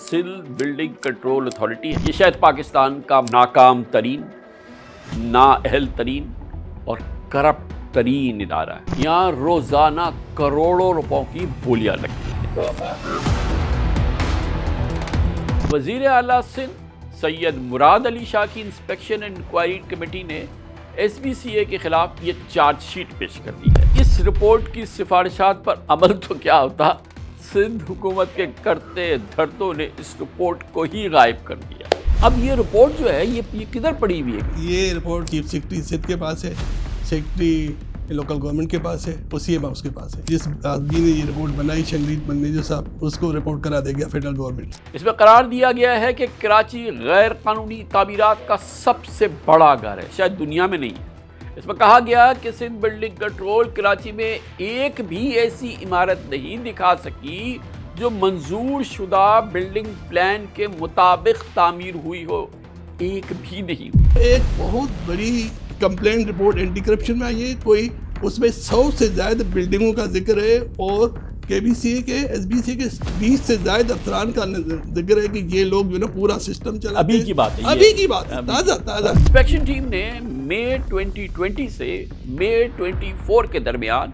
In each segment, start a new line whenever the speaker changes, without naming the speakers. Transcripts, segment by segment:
Sindh building control authority ہے۔ یہ شاید پاکستان کا ناکام ترین، نااہل ترین اور کرپٹ ترین ادارہ ہے۔ یہاں روزانہ کروڑوں روپوں کی بولیاں لگتی ہیں۔ وزیر اعلیٰ سندھ سید مراد علی شاہ کی انسپیکشن اینڈ انکوائری کمیٹی نے ایس بی سی اے کے خلاف یہ چارج شیٹ پیش کر دی ہے۔ اس رپورٹ کی سفارشات پر عمل تو کیا ہوتا، سندھ حکومت کے کرتے دھرتوں نے اس رپورٹ کو ہی غائب کر دیا۔ اب یہ رپورٹ جو ہے یہ کدھر پڑی ہوئی ہے؟
یہ رپورٹ چیف سیکرٹری سندھ کے پاس ہے، سیکرٹری لوکل گورنمنٹ کے پاس ہے اور سی ایم ہاؤس کے پاس ہے۔ جس آدمی نے یہ رپورٹ بنائی شنگریز منیجر صاحب، اس کو رپورٹ کرا دے گیا فیڈرل گورنمنٹ۔
اس میں قرار دیا گیا ہے کہ کراچی غیر قانونی تعمیرات کا سب سے بڑا گھر ہے، شاید دنیا میں نہیں ہے۔ اس میں کہا گیا کہ سندھ بلڈنگ کنٹرول کراچی میں ایک بھی ایسی عمارت نہیں دکھا سکی جو منظور شدہ بلڈنگ پلان کے مطابق تعمیر ہوئی ہو، ایک بھی نہیں ہوئی۔
ایک بہت بڑی کمپلین رپورٹ اینٹی کرپشن میں آئی ہے، کوئی اس میں 100 سے زائد بلڈنگوں کا ذکر ہے اور کے بی سی اے کے ایس بی سی اے کے 20 سے زائد افسران کا ذکر ہے کہ یہ لوگ جو نا پورا سسٹم چلاتے ہیں۔
ابھی کی بات ہے،
ابھی کی بات ہے، تازہ تازہ۔
انسپیکشن ٹیم نے مئی 2020 سے مئی 24 کے درمیان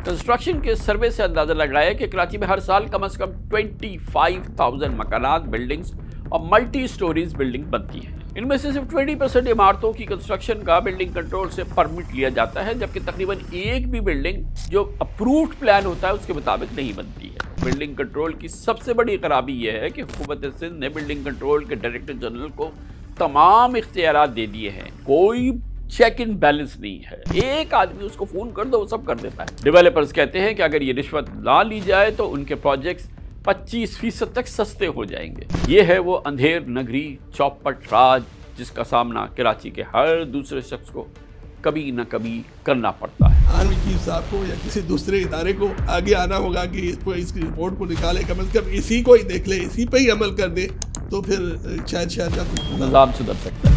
کنسٹرکشن کے سروے سے اندازہ لگایا کہ کراچی میں ہر سال کم از کم 25,000 مکانات، بلڈنگز اور ملٹی سٹوریز بلڈنگ بنتی ہیں۔ ان میں سے صرف 20% عمارتوں کی کنسٹرکشن کا بلڈنگ کنٹرول سے پرمٹ لیا جاتا ہے، جبکہ تقریباً ایک بھی بلڈنگ جو اپرووڈ پلان ہوتا ہے اس کے مطابق نہیں بنتی ہے۔ بلڈنگ کنٹرول کی سب سے بڑی خرابی یہ ہے کہ حکومت سندھ نے بلڈنگ کنٹرول کے ڈائریکٹر جنرل کو تمام اختیارات دے دیے ہیں، کوئی چیک ان بیلنس نہیں ہے۔ ایک آدمی اس کو فون کر دو وہ سب کر دیتا ہے۔ ڈیولپرز کہتے ہیں کہ اگر یہ رشوت نہ لی جائے تو ان کے پروجیکٹس 25% تک سستے ہو جائیں گے۔ یہ ہے وہ اندھیر نگری چوپٹ راج جس کا سامنا کراچی کے ہر دوسرے شخص کو کبھی نہ کبھی کرنا پڑتا ہے۔
آرمی چیف صاحب کو یا کسی دوسرے ادارے کو آگے آنا ہوگا کہ اس کی رپورٹ کو نکالے، کم از کم اسی کو ہی دیکھ لے، اسی پہ ہی عمل کر دے تو پھر شاید
نظام سدھر سکتا ہے۔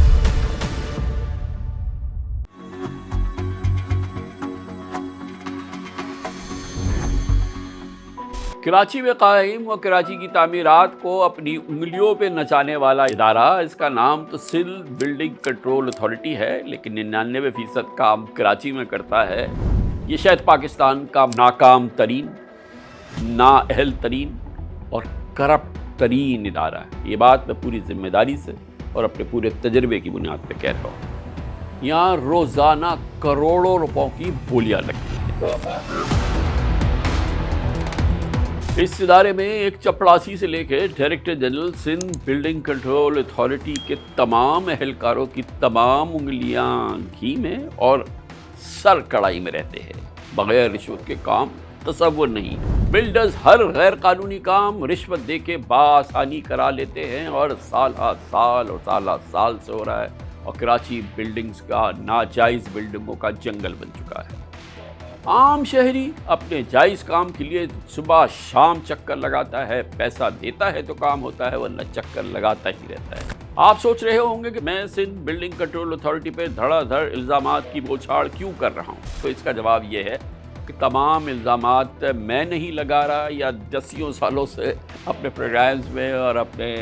کراچی میں قائم و کراچی کی تعمیرات کو اپنی انگلیوں پہ نچانے والا ادارہ، اس کا نام تو سندھ بلڈنگ کنٹرول اتھارٹی ہے، لیکن 99% کام کراچی میں کرتا ہے۔ یہ شاید پاکستان کا ناکام ترین، نااہل ترین اور کرپٹ ترین ادارہ ہے۔ یہ بات میں پوری ذمہ داری سے اور اپنے پورے تجربے کی بنیاد پہ کہہ رہا ہوں۔ یہاں روزانہ کروڑوں روپوں کی بولیاں لگتی ہیں۔ اس ادارے میں ایک چپڑاسی سے لے کے director general Sindh building control authority کے تمام اہلکاروں کی تمام انگلیاں گھی میں اور سر کڑائی میں رہتے ہیں۔ بغیر رشوت کے کام تصور نہیں۔ بلڈرز ہر غیر قانونی کام رشوت دے کے بآسانی کرا لیتے ہیں اور سال سے ہو رہا ہے، اور کراچی بلڈنگز کا ناجائز بلڈنگوں کا جنگل بن چکا ہے۔ عام شہری اپنے جائز کام کے لیے صبح شام چکر لگاتا ہے، پیسہ دیتا ہے تو کام ہوتا ہے، ورنہ چکر لگاتا ہی رہتا ہے۔ آپ سوچ رہے ہوں گے کہ میں سندھ بلڈنگ کنٹرول اتھارٹی پہ دھڑا دھڑ الزامات کی بوچھاڑ کیوں کر رہا ہوں، تو اس کا جواب یہ ہے کہ تمام الزامات میں نہیں لگا رہا یا 10 سالوں سے اپنے پروگرامز میں اور اپنے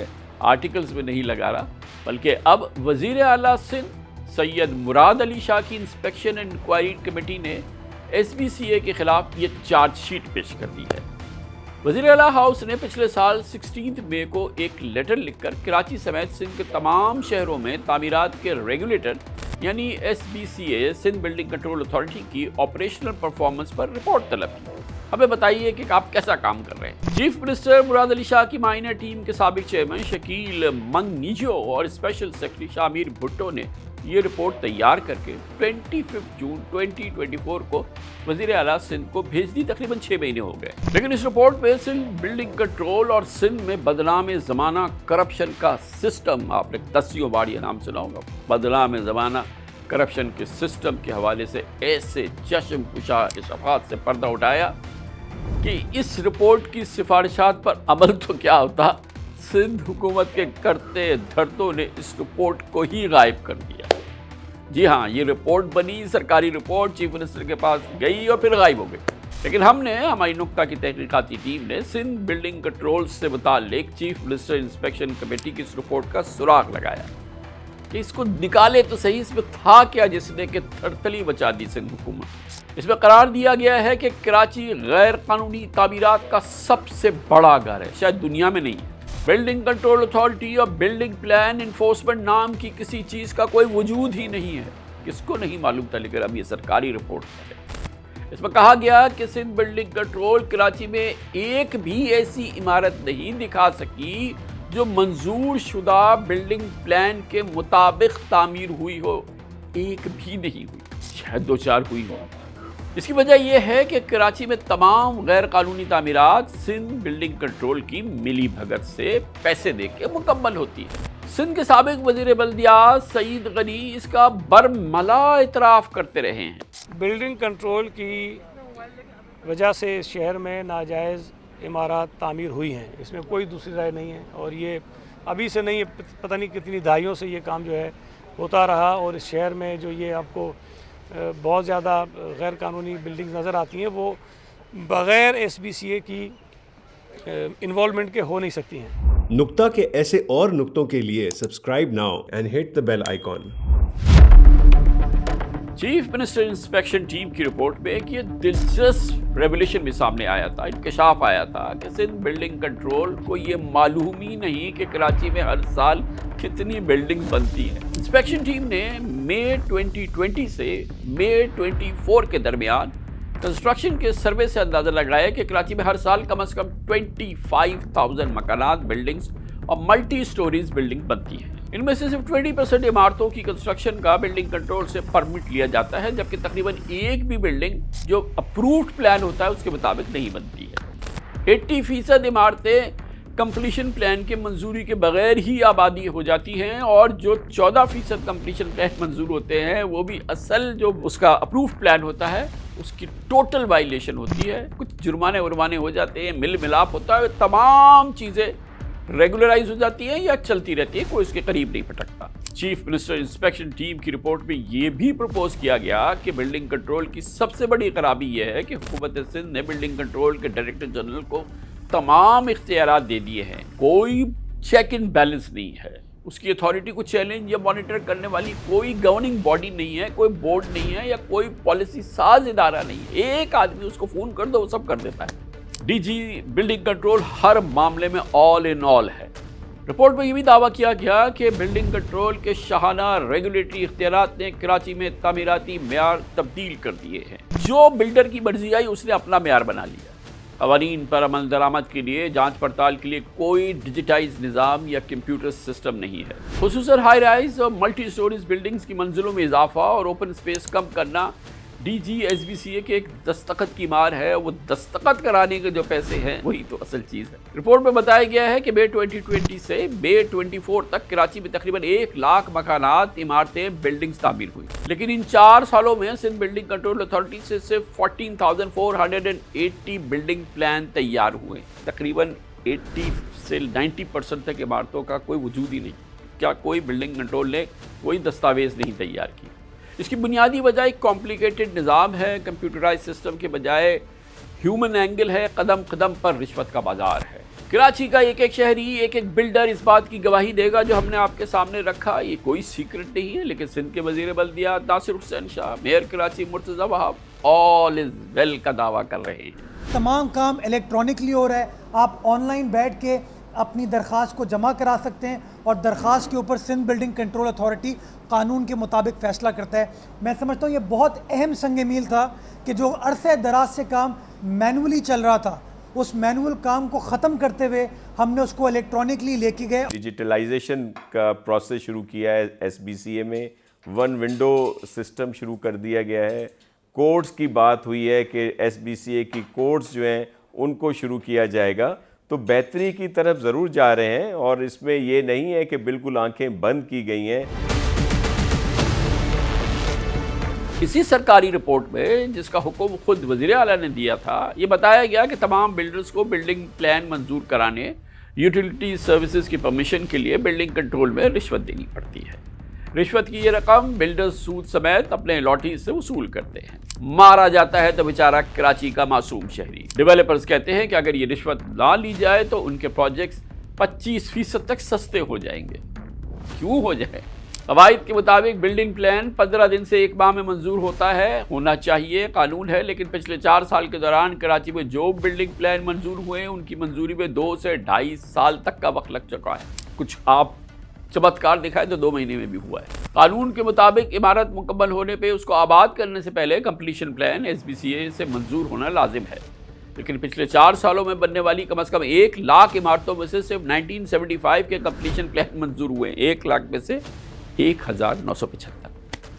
آرٹیکلز میں نہیں لگا رہا، بلکہ اب وزیر اعلیٰ سندھ سید مراد علی شاہ کی انسپیکشن اینڈ انکوائری کمیٹی نے ایس بی سی اے کے خلاف یہ چارج شیٹ پیش کر دی ہے۔ وزیر اعلیٰ ہاؤس نے پچھلے سال 16 مئی کو ایک لیٹر لکھ کر کراچی سمیت سندھ کے تمام شہروں میں تعمیرات کے ریگولیٹر یعنی ایس بی سی اے سندھ بلڈنگ کنٹرول اتھارٹی کی آپریشنل پرفارمنس پر رپورٹ طلب کی۔ ہمیں بتائیے کہ آپ کیسا کام کر رہے ہیں۔ چیف منسٹر مراد علی شاہ کی معائنہ ٹیم کے سابق چیئرمین شکیل منگنیجو اور اسپیشل سیکرٹری شامیر بھٹو نے یہ رپورٹ تیار کر کے 25 جون 2024 کو وزیر اعلیٰ سندھ کو بھیج دی۔ تقریباً 6 مہینے ہو گئے، لیکن اس رپورٹ میں سندھ بلڈنگ کنٹرول اور سندھ میں بدنام زمانہ کرپشن کا سسٹم، آپ نے دسیوں بار یہ نام سنا ہوگا، بدنام زمانہ کرپشن کے سسٹم کے حوالے سے ایسے چشم کشا اشاعات سے پردہ اٹھایا کہ اس رپورٹ کی سفارشات پر عمل تو کیا ہوتا، سندھ حکومت کے کرتے دھرتوں نے اس رپورٹ کو ہی غائب کر دیا۔ جی ہاں، یہ رپورٹ بنی، سرکاری رپورٹ چیف منسٹر کے پاس گئی اور پھر غائب ہو گئی۔ لیکن ہماری نکتہ کی تحقیقاتی ٹیم نے سندھ بلڈنگ کنٹرول سے متعلق چیف منسٹر انسپیکشن کمیٹی کی اس رپورٹ کا سراغ لگایا کہ اس کو نکالے تو صحیح، اس میں تھا کیا جس نے کہ تھرتلی بچا دی سندھ حکومت۔ اس میں قرار دیا گیا ہے کہ کراچی غیر قانونی تعمیرات کا سب سے بڑا گھر ہے، شاید دنیا میں نہیں ہے۔ بلڈنگ کنٹرول اتھارٹی اور بلڈنگ پلان انفورسمنٹ نام کی کسی چیز کا کوئی وجود ہی نہیں ہے۔ کس کو نہیں معلوم تھا، لیکن اب یہ سرکاری رپورٹ ہے۔ اس میں کہا گیا کہ سندھ بلڈنگ کنٹرول کراچی میں ایک بھی ایسی عمارت نہیں دکھا سکی جو منظور شدہ بلڈنگ پلان کے مطابق تعمیر ہوئی ہو، ایک بھی نہیں ہوئی، شاید 2-4 ہوئی ہو۔ اس کی وجہ یہ ہے کہ کراچی میں تمام غیر قانونی تعمیرات سندھ بلڈنگ کنٹرول کی ملی بھگت سے پیسے دے کے مکمل ہوتی ہے۔ سندھ کے سابق وزیر بلدیات سعید غنی اس کا برملا اعتراف کرتے رہے ہیں۔
بلڈنگ کنٹرول کی وجہ سے اس شہر میں ناجائز عمارات تعمیر ہوئی ہیں، اس میں کوئی دوسری رائے نہیں ہے، اور یہ ابھی سے نہیں، پتہ نہیں کتنی دہائیوں سے یہ کام جو ہے ہوتا رہا، اور اس شہر میں جو یہ آپ کو بہت زیادہ غیر قانونی بلڈنگز نظر آتی ہیں وہ بغیر ایس بی سی اے کی انوالومنٹ کے ہو نہیں سکتی ہیں۔
نکتہ کے ایسے اور نکتوں کے لیے subscribe now and hit the bell icon.
Chief minister inspection team کی رپورٹ میں ایک یہ دلچسپ ریولیشن بھی سامنے آیا تھا، انکشاف آیا تھا کہ سندھ بلڈنگ کنٹرول کو یہ معلوم ہی نہیں کہ کراچی میں ہر سال کتنی بلڈنگ بنتی ہے۔ انسپیکشن ٹیم نے مئی 2020 سے مئی 24 کے درمیان کنسٹرکشن کے سروے سے اندازہ لگایا کہ کراچی میں ہر سال کم از کم 25,000 مکانات، بلڈنگز اور ملٹی سٹوریز بلڈنگ بنتی ہیں۔ ان میں سے صرف 20% عمارتوں کی کنسٹرکشن کا بلڈنگ کنٹرول سے پرمٹ لیا جاتا ہے، جبکہ تقریباً ایک بھی بلڈنگ جو اپرووڈ پلان ہوتا ہے اس کے مطابق نہیں بنتی ہے۔ 80% عمارتیں کمپلیشن پلان کے منظوری کے بغیر ہی آبادی ہو جاتی ہیں، اور جو 14% کمپلیشن پلان منظور ہوتے ہیں وہ بھی اصل جو اس کا اپرووڈ پلان ہوتا ہے اس کی ٹوٹل وائلیشن ہوتی ہے۔ کچھ جرمانے ورمانے ہو جاتے ہیں، مل ملاپ ہوتا ہے، تمام چیزیں ریگولرائز ہو جاتی ہیں یا چلتی رہتی ہے، کوئی اس کے قریب نہیں پھٹکتا۔ چیف منسٹر انسپیکشن ٹیم کی رپورٹ میں یہ بھی پرپوز کیا گیا کہ بلڈنگ کنٹرول کی سب سے بڑی خرابی یہ ہے کہ حکومت سندھ نے بلڈنگ کنٹرول کے ڈائریکٹر جنرل کو تمام اختیارات دے دیے ہیں، کوئی چیک اینڈ بیلنس نہیں ہے، اس کی اتھارٹی کو چیلنج یا مانیٹر کرنے والی کوئی گورننگ باڈی نہیں ہے، کوئی بورڈ نہیں ہے یا کوئی پالیسی ساز ادارہ نہیں ہے۔ ایک آدمی اس کو فون کر دو وہ سب کر دیتا ہے۔ ڈی جی بلڈنگ کنٹرول ہر معاملے میں آل ان آل ہے۔ رپورٹ میں یہ بھی دعویٰ کیا گیا کہ بلڈنگ کنٹرول کے شاہانہ ریگولیٹری اختیارات نے کراچی میں تعمیراتی معیار تبدیل کر دیے ہیں۔ جو بلڈر کی مرضی آئی اس نے اپنا معیار بنا لیا۔ قوانین پر عمل درآمد کے لیے جانچ پڑتال کے لیے کوئی ڈیجیٹائز نظام یا کمپیوٹر سسٹم نہیں ہے۔ خصوصاً ہائی رائز اور ملٹی سٹوریز بلڈنگز کی منزلوں میں اضافہ اور اوپن اسپیس کم کرنا D G S B C A کے ایک دستخط کی مار ہے، وہ دستخط کرانے کے جو پیسے ہیں وہی تو اصل چیز ہے۔ رپورٹ میں بتایا گیا ہے کہ مئی 2020 سے مئی 24 تک کراچی میں تقریباً 1 لاکھ مکانات، عمارتیں، بلڈنگز تعمیر ہوئی، لیکن ان 4 سالوں میں سندھ بلڈنگ کنٹرول اتھارٹی سے صرف 14,480 بلڈنگ پلان تیار ہوئے۔ تقریباً 80 سے 90% تک عمارتوں کا کوئی وجود ہی نہیں۔ کیا کوئی بلڈنگ کنٹرول نے کوئی دستاویز نہیں تیار کی؟ اس کی بنیادی وجہ ایک کمپلیکیٹڈ نظام ہے، کمپیوٹرائز سسٹم کے بجائے ہیومن اینگل ہے، قدم قدم پر رشوت کا بازار ہے۔ کراچی کا ایک ایک شہری، ایک ایک بلڈر اس بات کی گواہی دے گا جو ہم نے آپ کے سامنے رکھا، یہ کوئی سیکرٹ نہیں ہے، لیکن سندھ کے وزیر بلدیات ناصر حسین شاہ، میئر کراچی مرتضی وہاب آل از ویل کا دعویٰ کر رہے ہیں۔
تمام کام الیکٹرانکلی ہو رہا ہے، آپ آن لائن بیٹھ کے اپنی درخواست کو جمع کرا سکتے ہیں، اور درخواست کے اوپر سندھ بلڈنگ کنٹرول اتھارٹی قانون کے مطابق فیصلہ کرتا ہے۔ میں سمجھتا ہوں یہ بہت اہم سنگ میل تھا کہ جو عرصہ دراز سے کام مینولی چل رہا تھا، اس مینول کام کو ختم کرتے ہوئے ہم نے اس کو الیکٹرانکلی لے کے گئے۔
ڈیجیٹلائزیشن کا پروسیس شروع کیا ہے ایس بی سی اے میں، 1 ونڈو سسٹم شروع کر دیا گیا ہے۔ کوڈز کی بات ہوئی ہے کہ ایس بی سی اے کی کوڈز جو ہیں ان کو شروع کیا جائے گا، تو بہتری کی طرف ضرور جا رہے ہیں، اور اس میں یہ نہیں ہے کہ بالکل آنکھیں بند کی گئی ہیں۔
اسی سرکاری رپورٹ میں جس کا حکم خود وزیر اعلیٰ نے دیا تھا، یہ بتایا گیا کہ تمام بلڈرز کو بلڈنگ پلان منظور کرانے، یوٹیلیٹی سروسز کی پرمیشن کے لیے بلڈنگ کنٹرول میں رشوت دینی پڑتی ہے۔ رشوت کی یہ رقم بلڈرز سود سمیت اپنے لاٹھی سے وصول کرتے ہیں۔ مارا جاتا ہے تو بیچارہ کراچی کا معصوم شہری۔ ڈیولپرز کہتے ہیں کہ اگر یہ رشوت نہ لی جائے تو ان کے پروجیکٹس 25% تک سستے ہو جائیں گے۔ کیوں ہو جائے؟ قواعد کے مطابق بلڈنگ پلان 15 دن سے 1 ماہ میں منظور ہوتا ہے، ہونا چاہیے، قانون ہے، لیکن پچھلے 4 سال کے دوران کراچی میں جو بلڈنگ پلان منظور ہوئے ہیں ان کی منظوری میں 2 سے 2.5 سال تک کا وقت لگ چکا ہے۔ کچھ آپ چمتکار دکھائے تو 2 مہینے میں بھی ہوا ہے۔ قانون کے مطابق عمارت مکمل ہونے پہ اس کو آباد کرنے سے پہلے کمپلیشن پلان SBCA سے منظور ہونا لازم ہے، لیکن پچھلے 4 سالوں میں بننے والی کم از کم 1 لاکھ عمارتوں میں سے صرف 1975 کے کمپلیشن پلان منظور ہوئے ہیں، 1 لاکھ میں سے 1975۔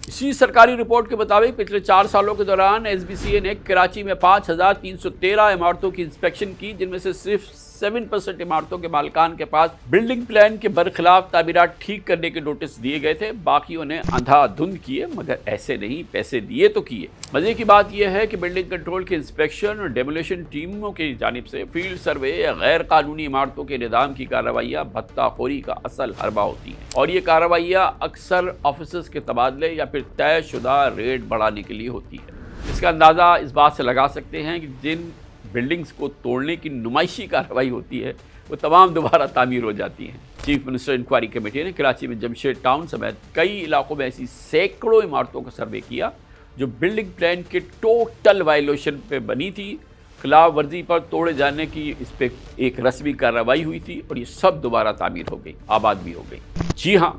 اسی سرکاری رپورٹ کے مطابق پچھلے 4 سالوں کے دوران SBCA نے کراچی میں 5313 عمارتوں کی انسپیکشن کی، جن میں سے صرف 7% عمارتوں کے مالکان کے پاس بلڈنگ پلان کے برخلاف تعمیرات ٹھیک کرنے کے نوٹس دیے گئے تھے، باقیوں نے اندھا دھند کیے، مگر ایسے نہیں، پیسے دیے تو کیے۔ مزے کی بات یہ ہے کہ بلڈنگ کنٹرول کے انسپیکشن اور ڈیمولیشن ٹیموں کی جانب سے فیلڈ سروے یا غیر قانونی عمارتوں کے نظام کی کارروائیاں بھتہ خوری کا اصل حربہ ہوتی ہیں، اور یہ کارروائیاں اکثر آفیسرز کے تبادلے یا پھر طے شدہ ریٹ بڑھانے کے لیے ہوتی ہے۔ اس کا اندازہ اس بات سے لگا سکتے ہیں کہ جن بلڈنگز کو توڑنے کی نمائشی کارروائی ہوتی ہے وہ تمام دوبارہ تعمیر ہو جاتی ہیں۔ چیف منسٹر انکوائری کمیٹی نے کراچی میں جمشید ٹاؤن سمیت کئی علاقوں میں ایسی سینکڑوں عمارتوں کا سروے کیا جو بلڈنگ پلان کے ٹوٹل وائلیشن پہ بنی تھی، خلاف ورزی پر توڑے جانے کی اس پہ ایک رسمی کارروائی ہوئی تھی، اور یہ سب دوبارہ تعمیر ہو گئی، آباد بھی ہو گئی۔ جی ہاں،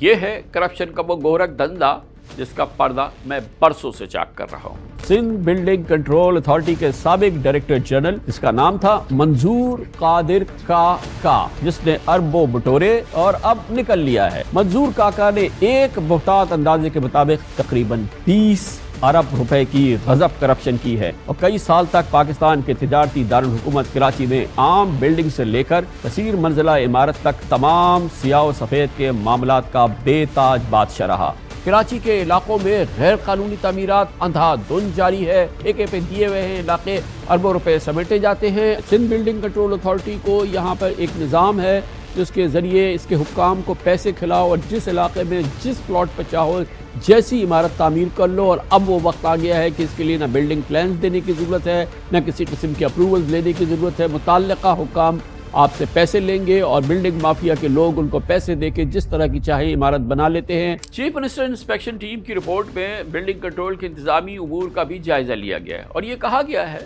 یہ ہے کرپشن کا وہ گورکھ دھندا جس کا پردہ میں برسوں سے چاک کر رہا ہوں۔ سندھ بلڈنگ کنٹرول اتھارٹی کے سابق ڈائریکٹر جنرل، جس کا نام تھا منظور قادر کاکا، جس نے اربوں بٹورے اور اب نکل لیا ہے۔ منظور کاکا نے ایک محتاط اندازے کے مطابق تقریباً 20 ارب روپے کی غضب کرپشن کی ہے، اور کئی سال تک پاکستان کے تجارتی دارالحکومت کراچی میں عام بلڈنگ سے لے کر کثیر منزلہ عمارت تک تمام سیاہ و سفید کے معاملات کا بے تاج بادشاہ رہا۔ کراچی کے علاقوں میں غیر قانونی تعمیرات اندھا دھند جاری ہے، ٹھیکے پہ دیے ہوئے ہیں علاقے، اربوں روپے سمیٹے جاتے ہیں۔ سندھ بلڈنگ کنٹرول اتھارٹی کو یہاں پر ایک نظام ہے جس کے ذریعے اس کے حکام کو پیسے کھلاؤ اور جس علاقے میں جس پلاٹ پہ چاہو جیسی عمارت تعمیر کر لو، اور اب وہ وقت آ گیا ہے کہ اس کے لیے نہ بلڈنگ پلانز دینے کی ضرورت ہے، نہ کسی قسم کے اپروولز لینے کی ضرورت ہے۔ متعلقہ حکام آپ سے پیسے لیں گے اور بلڈنگ مافیا کے لوگ ان کو پیسے دے کے جس طرح کی چاہے عمارت بنا لیتے ہیں۔ چیف منسٹر انسپیکشن ٹیم کی رپورٹ میں بلڈنگ کنٹرول کے انتظامی امور کا بھی جائزہ لیا گیا ہے، اور یہ کہا گیا ہے،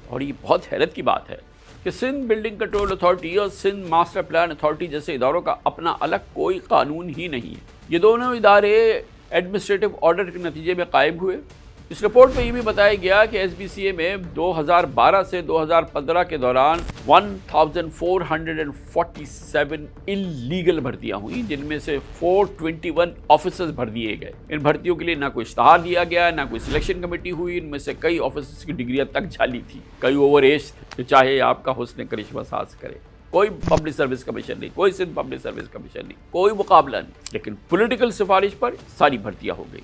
اور یہ بہت حیرت کی بات ہے، کہ سندھ بلڈنگ کنٹرول اتھارٹی اور سندھ ماسٹر پلان اتھارٹی جیسے اداروں کا اپنا الگ کوئی قانون ہی نہیں ہے۔ یہ دونوں ادارے ایڈمنسٹریٹو آرڈر کے نتیجے میں قائم ہوئے۔ اس رپورٹ میں یہ بھی بتایا گیا کہ SBCA میں 2012 سے 2015 کے دوران 1447 انلیگل بھرتیاں ہوئیں، جن میں سے 421 آفیسرز بھر دیے گئے۔ ان بھرتیوں کے لیے نہ کوئی اشتہار دیا گیا، نہ کوئی سلیکشن کمیٹی ہوئی، ان میں سے کئی آفیسرز کی ڈگریاں تک جعلی تھی، کئی اوور ایج تھے، چاہے آپ کا حسن کرشمہ ساز کرے۔ کوئی پبلک سروس کمیشن نہیں، کوئی سندھ پبلک سروس کمیشن نہیں، کوئی مقابلہ نہیں، لیکن پولیٹیکل سفارش پر ساری بھرتیاں ہو گئی۔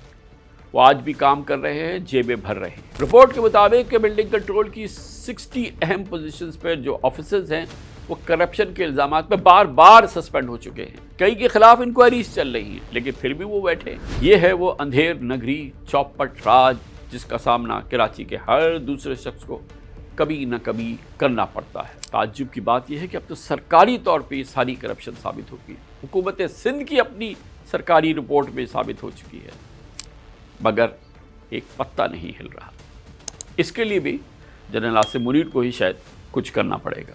وہ آج بھی کام کر رہے ہیں، جیبیں بھر رہے ہیں۔ رپورٹ کے مطابق کہ بلڈنگ کنٹرول کی 60 اہم پوزیشنز پر جو آفیسرز ہیں وہ کرپشن کے الزامات پہ بار بار سسپینڈ ہو چکے ہیں، کئی کے خلاف انکوائریز چل رہی ہیں، لیکن پھر بھی وہ بیٹھے ہیں۔ یہ ہے وہ اندھیر نگری چوپٹ راج جس کا سامنا کراچی کے ہر دوسرے شخص کو کبھی نہ کبھی کرنا پڑتا ہے۔ تعجب کی بات یہ ہے کہ اب تو سرکاری طور پہ یہ ساری کرپشن ثابت ہوگی، حکومت سندھ کی اپنی سرکاری رپورٹ میں ثابت ہو چکی ہے، مگر ایک پتہ نہیں ہل رہا۔ اس کے لیے بھی جنرل عاصم منیر کو ہی شاید کچھ کرنا پڑے گا۔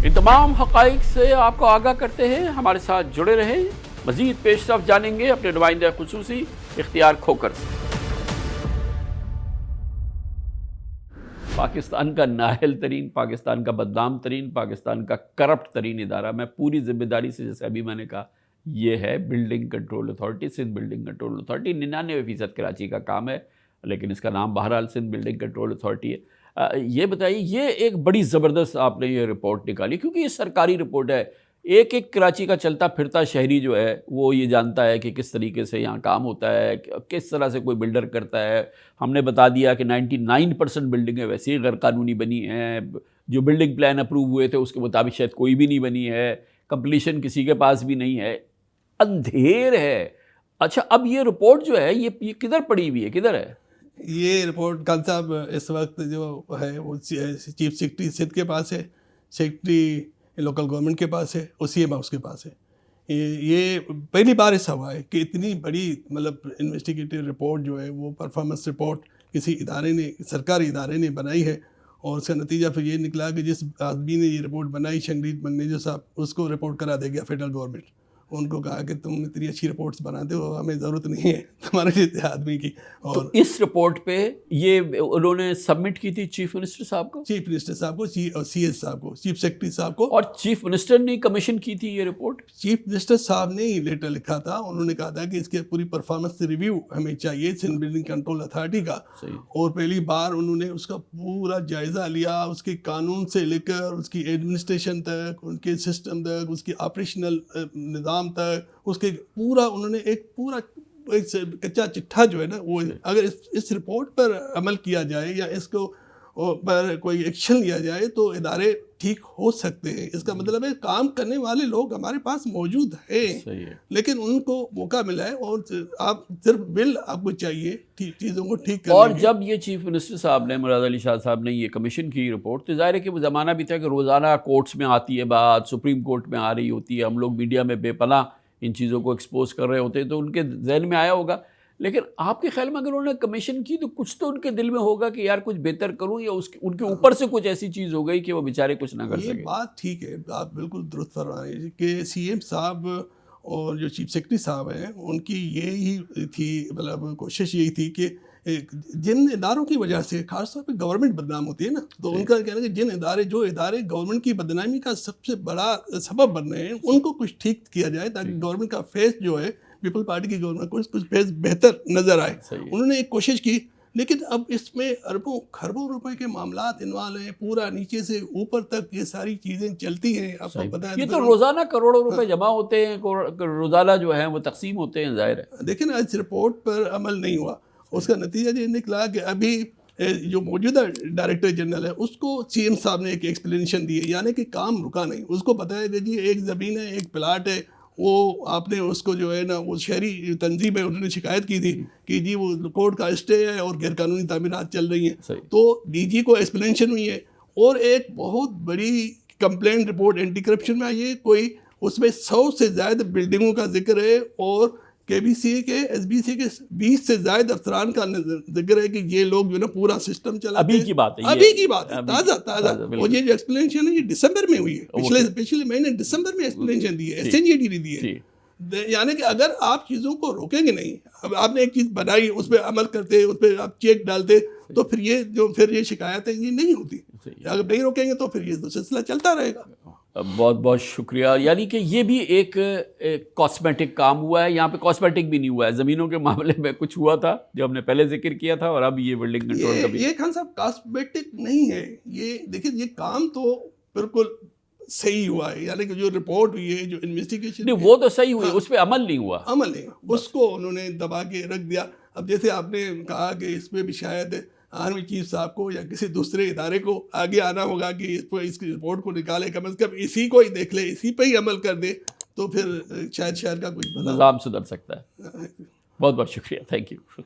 ان تمام حقائق سے آپ کو آگاہ کرتے ہیں، ہمارے ساتھ جڑے رہیں، مزید پیش رفت جانیں گے اپنے نمائندہ خصوصی اختیار کھوکر سے۔ پاکستان کا نااہل ترین، پاکستان کا بدنام ترین، پاکستان کا کرپٹ ترین ادارہ، میں پوری ذمہ داری سے، جیسے ابھی میں نے کہا، یہ ہے building control authority, Sindh building control authority. 99% Karachi کا کام ہے، لیکن اس کا نام بہرحال سندھ بلڈنگ کنٹرول اتھارٹی ہے۔ یہ بتائیے، یہ ایک بڑی زبردست آپ نے یہ رپورٹ نکالی، کیونکہ یہ سرکاری رپورٹ ہے۔ ایک ایک کراچی کا چلتا پھرتا شہری جو ہے وہ یہ جانتا ہے کہ کس طریقے سے یہاں کام ہوتا ہے، کس طرح سے کوئی بلڈر کرتا ہے۔ ہم نے بتا دیا کہ 99% بلڈنگیں ویسے ہی غیر قانونی بنی ہیں، جو بلڈنگ پلان اپروو ہوئے تھے اس کے مطابق شاید کوئی بھی نہیں بنی ہے، کمپلیشن کسی کے پاس بھی نہیں ہے۔ اندھیر ہے، اچھا اب یہ رپورٹ جو ہے یہ کدھر پڑی ہوئی ہے, کدھر ہے
یہ رپورٹ خان صاحب اس وقت جو ہے وہ چیف سیکرٹری سندھ کے پاس ہے, سیکرٹری لوکل گورنمنٹ کے پاس ہے, اور سی ایم ہاؤس کے پاس ہے. یہ پہلی بار ایسا ہوا ہے کہ اتنی بڑی مطلب انویسٹیگیٹو رپورٹ جو ہے وہ پرفارمنس رپورٹ کسی ادارے نے, سرکاری ادارے نے بنائی ہے, اور اس کا نتیجہ پھر یہ نکلا کہ جس آدمی نے یہ رپورٹ بنائی شنگریت منگنیجر صاحب, اس کو رپورٹ کرا دے گیا فیڈرل گورنمنٹ. ان کو کہا کہ تم اتنی اچھی رپورٹس بناتے ہو, ہمیں ضرورت نہیں ہے تمہارے جیسے آدمی کی. اور
اس رپورٹ پہ یہ انہوں نے سبمٹ کی تھی چیف منسٹر صاحب کو,
چیف منسٹر صاحب کو, اور سی ایس صاحب کو, چیف سیکرٹری صاحب کو.
اور چیف منسٹر نے کمیشن کی تھی یہ رپورٹ.
چیف منسٹر صاحب نے ہی لیٹر لکھا تھا, انہوں نے کہا تھا کہ اس کے پوری پرفارمنس ریویو ہمیں چاہیے سندھ بلڈنگ کنٹرول اتھارٹی کا. اور پہلی بار انہوں نے اس کا پورا جائزہ لیا, اس کے قانون سے لے کر اس کی ایڈمنسٹریشن تک, ان کے سسٹم تک, اس کی آپریشنل نظام تک, اس کے پورا انہوں نے ایک پورا کچا چٹھا جو ہے نا وہ, اگر اس رپورٹ پر عمل کیا جائے یا اس کو پر کوئی ایکشن لیا جائے تو ادارے ٹھیک ہو سکتے ہیں. اس کا مطلب ہے کام کرنے والے لوگ ہمارے پاس موجود ہیں, لیکن ان کو موقع ملا ہے, اور آپ صرف بل آپ کو چاہیے چیزوں کو ٹھیک کرنے.
اور جب یہ چیف منسٹر صاحب نے, مراد علی شاہ صاحب نے یہ کمیشن کی رپورٹ, تو ظاہر ہے کہ وہ زمانہ بھی تھا کہ روزانہ کورٹس میں آتی ہے بات, سپریم کورٹ میں آ رہی ہوتی ہے, ہم لوگ میڈیا میں بے پناہ ان چیزوں کو ایکسپوز کر رہے ہوتے ہیں, تو ان کے ذہن میں آیا ہوگا. لیکن آپ کے خیال میں اگر انہوں نے کمیشن کی تو کچھ تو ان کے دل میں ہوگا کہ یار کچھ بہتر کروں, یا ان کے اوپر سے کچھ ایسی چیز ہو گئی کہ وہ بیچارے کچھ نہ کر سکے.
یہ بات ٹھیک ہے, آپ بالکل درست فرما رہے ہیں کہ سی ایم صاحب اور جو چیف سیکرٹری صاحب ہیں ان کی یہی تھی, مطلب کوشش یہی تھی کہ جن اداروں کی وجہ سے خاص طور پہ گورنمنٹ بدنام ہوتی ہے نا, تو ان کا کہنا ہے کہ جن ادارے گورنمنٹ کی بدنامی کا سب سے بڑا سبب بن رہے ہیں, ان کو کچھ ٹھیک کیا جائے تاکہ گورنمنٹ کا فیس جو ہے, پیپل پارٹی کی گورنمنٹ کو کچھ فیس بہتر نظر آئے. انہوں نے ایک کوشش کی, لیکن اب اس میں اربوں کھربوں روپے کے معاملات انوالو ہیں, پورا نیچے سے اوپر تک یہ ساری چیزیں چلتی ہیں. آپ کو پتہ ہے
یہ تو روزانہ کروڑوں روپے جمع ہوتے ہیں, روزانہ جو ہے وہ تقسیم ہوتے ہیں. ظاہر ہے
دیکھیں نا, اس رپورٹ پر عمل نہیں ہوا, اس کا نتیجہ یہ نکلا کہ ابھی جو موجودہ ڈائریکٹر جنرل ہے اس کو سی ایم صاحب نے ایک ایکسپلینیشن دی ہے, یعنی کہ کام رکا نہیں. اس کو پتہ ہے کہ جی ایک زمین ہے, ایک پلاٹ ہے, وہ آپ نے اس کو جو ہے نا وہ شہری تنظیم ہے, انہوں نے شکایت کی تھی کہ جی وہ کورٹ کا اسٹے ہے اور غیر قانونی تعمیرات چل رہی ہیں. تو ڈی جی کو ایکسپلینیشن ہوئی ہے, اور ایک بہت بڑی کمپلین رپورٹ اینٹی کرپشن میں آئی ہے, کوئی اس میں 100 سے زائد بلڈنگوں کا ذکر ہے, اور کے بی سی کے ایس بی سی کے 20 سے زائد افسران کا ذکر ہے کہ یہ لوگ جو ہے نا پورا سسٹم چلاتے ہیں.
ابھی کی بات ہے,
ابھی کی بات ہے, تازہ. اور یہ جو ایکسپلینیشن ہے یہ دسمبر میں ہوئی ہے, پچھلے مہینے دسمبر میں ایکسپلینیشن دی ہے, ایس این جی ڈی نے دی ہے. یعنی کہ اگر آپ چیزوں کو روکیں گے نہیں, اب آپ نے ایک چیز بنائی, اس پہ عمل کرتے, اس پہ آپ چیک ڈالتے, تو پھر یہ شکایت ہے یہ نہیں ہوتی. اگر نہیں روکیں گے تو پھر یہ سلسلہ چلتا رہے گا.
بہت بہت شکریہ. یعنی کہ یہ بھی ایک کاسمیٹک کام ہوا ہے, یہاں پہ کاسمیٹک بھی نہیں ہوا ہے, زمینوں کے معاملے میں کچھ ہوا تھا جو ہم نے پہلے ذکر کیا تھا, اور اب یہ بلڈنگ کنٹرول کا بھی.
یہ خان صاحب کاسمیٹک نہیں ہے, یہ دیکھیں یہ کام تو بالکل صحیح ہوا ہے. یعنی کہ جو رپورٹ ہوئی ہے, جو انویسٹیگیشن,
نہیں وہ تو صحیح ہوئی, اس پہ عمل نہیں ہوا,
اس کو انہوں نے دبا کے رکھ دیا. اب جیسے آپ نے کہا کہ اس پہ بھی شاید آرمی چیف صاحب کو یا کسی دوسرے ادارے کو آگے آنا ہوگا کہ اس کی رپورٹ کو نکالے, کم از کم اسی کو ہی دیکھ لے, اسی پہ ہی عمل کر دے, تو پھر شاید شہر کا کچھ
نظام سدھر سکتا ہے. بہت بہت شکریہ, تھینک یو.